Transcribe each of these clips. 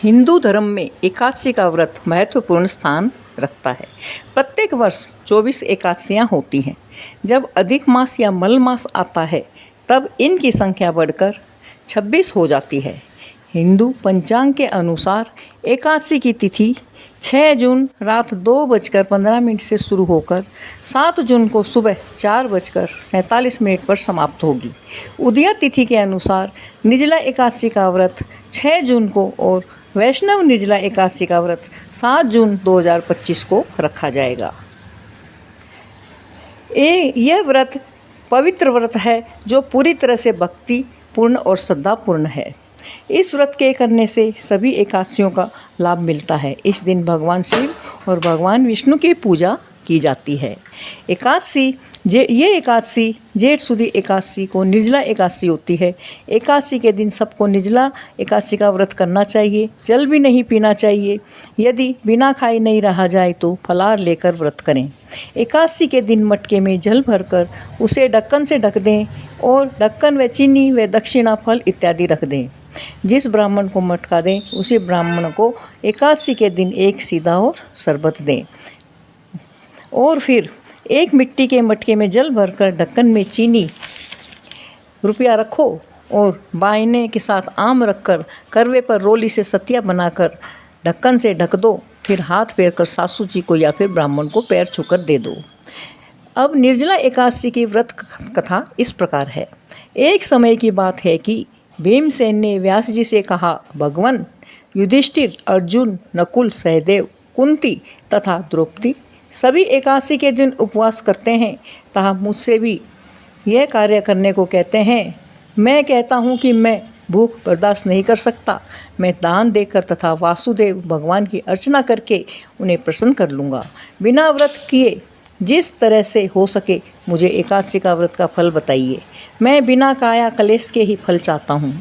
हिंदू धर्म में एकादशी का व्रत महत्वपूर्ण स्थान रखता है। प्रत्येक वर्ष 24 एकादशियाँ होती हैं। जब अधिक मास या मल मास आता है तब इनकी संख्या बढ़कर 26 हो जाती है। हिंदू पंचांग के अनुसार एकादशी की तिथि 6 जून रात 2:15 से शुरू होकर 7 जून को सुबह 4:47 पर समाप्त होगी। उदया तिथि के अनुसार निर्जला एकादशी का व्रत 6 जून को और वैष्णव निर्जला एकादशी का व्रत 7 जून 2025 को रखा जाएगा। यह व्रत पवित्र व्रत है जो पूरी तरह से भक्ति पूर्ण और श्रद्धापूर्ण है। इस व्रत के करने से सभी एकादशियों का लाभ मिलता है। इस दिन भगवान शिव और भगवान विष्णु की पूजा की जाती है। ये एकादशी जेठ सुदी एकादशी को निर्जला एकादशी होती है। एकादशी के दिन सबको निर्जला एकादशी का व्रत करना चाहिए। जल भी नहीं पीना चाहिए। यदि बिना खाए नहीं रहा जाए तो फलाहार लेकर व्रत करें। एकादशी के दिन मटके में जल भरकर उसे ढक्कन से ढक दें और ढक्कन व चीनी व दक्षिणा फल इत्यादि रख दें। जिस ब्राह्मण को मटका दें उसी ब्राह्मण को एकादशी के दिन एक सीधा और शरबत दें और फिर एक मिट्टी के मटके में जल भरकर ढक्कन में चीनी रुपया रखो और बायने के साथ आम रखकर करवे पर रोली से सतिया बनाकर ढक्कन से ढक दो। फिर हाथ फेर कर सासू जी को या फिर ब्राह्मण को पैर छूकर दे दो। अब निर्जला एकादशी की व्रत कथा इस प्रकार है। एक समय की बात है कि भीमसेन ने व्यास जी से कहा, भगवान युधिष्ठिर, अर्जुन, नकुल, सहदेव, कुंती तथा द्रौपदी सभी एकादशी के दिन उपवास करते हैं तथा मुझसे भी यह कार्य करने को कहते हैं। मैं कहता हूँ कि मैं भूख बर्दाश्त नहीं कर सकता। मैं दान देकर तथा वासुदेव भगवान की अर्चना करके उन्हें प्रसन्न कर लूँगा। बिना व्रत किए जिस तरह से हो सके मुझे एकादशी का व्रत का फल बताइए। मैं बिना काया कलेश के ही फल चाहता हूँ।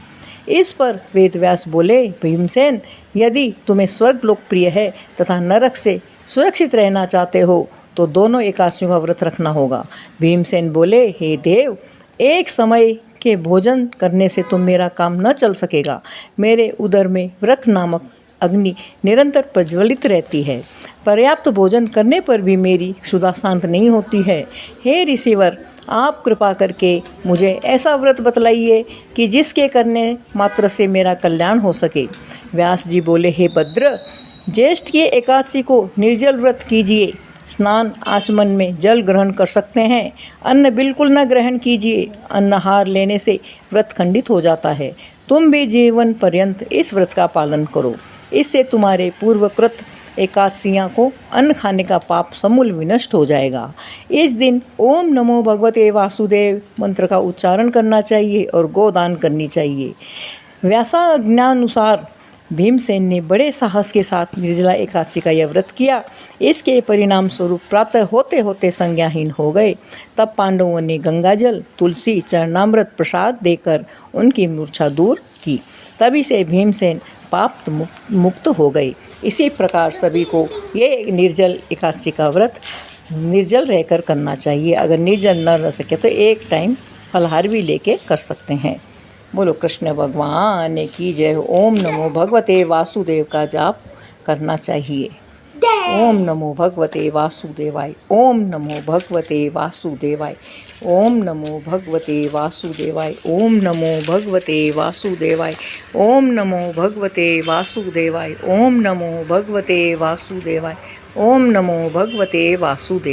इस पर वेदव्यास बोले, भीमसेन, यदि तुम्हें स्वर्ग लोकप्रिय है तथा नरक से सुरक्षित रहना चाहते हो तो दोनों एकादशियों का व्रत रखना होगा। भीमसेन बोले, हे देव, एक समय के भोजन करने से तो मेरा काम न चल सकेगा। मेरे उदर में वृक्ष नामक अग्नि निरंतर प्रज्वलित रहती है। पर्याप्त भोजन करने पर भी मेरी क्षुधा शांत नहीं होती है। हे ऋषिवर, आप कृपा करके मुझे ऐसा व्रत बतलाइए कि जिसके करने मात्र से मेरा कल्याण हो सके। व्यास जी बोले, हे भद्र, ज्येष्ठ की एकादशी को निर्जल व्रत कीजिए। स्नान आचमन में जल ग्रहण कर सकते हैं। अन्न बिल्कुल न ग्रहण कीजिए। अन्नहार लेने से व्रत खंडित हो जाता है। तुम भी जीवन पर्यंत इस व्रत का पालन करो। इससे तुम्हारे पूर्वकृत एकादशियाँ को अन्न खाने का पाप समूल विनष्ट हो जाएगा। इस दिन ओम नमो भगवते वासुदेव मंत्र का उच्चारण करना चाहिए और गोदान करनी चाहिए। व्यासाज्ञानुसार भीमसेन ने बड़े साहस के साथ निर्जला एकादशी का यह व्रत किया। इसके परिणाम स्वरूप प्रातः होते होते संज्ञाहीन हो गए। तब पांडवों ने गंगाजल, तुलसी, चरणामृत प्रसाद देकर उनकी मूर्छा दूर की। तभी से भीमसेन पाप मुक्त हो गए। इसी प्रकार सभी को ये निर्जल एकादशी का व्रत निर्जल रहकर करना चाहिए। अगर निर्जल न रह सके तो एक टाइम फलाहार भी लेके कर सकते हैं। बोलो कृष्ण भगवान की जय। ओम नमो भगवते वासुदेव का जाप करना चाहिए। ओम नमो भगवते वासुदेवाय। ओम नमो भगवते वासुदेवाय। ओम नमो भगवते वासुदेवाय। ओम नमो भगवते वासुदेवाय। ओम नमो भगवते वासुदेवाय। ओम नमो भगवते वासुदेवाय। ओम नमो भगवते वासुदेव।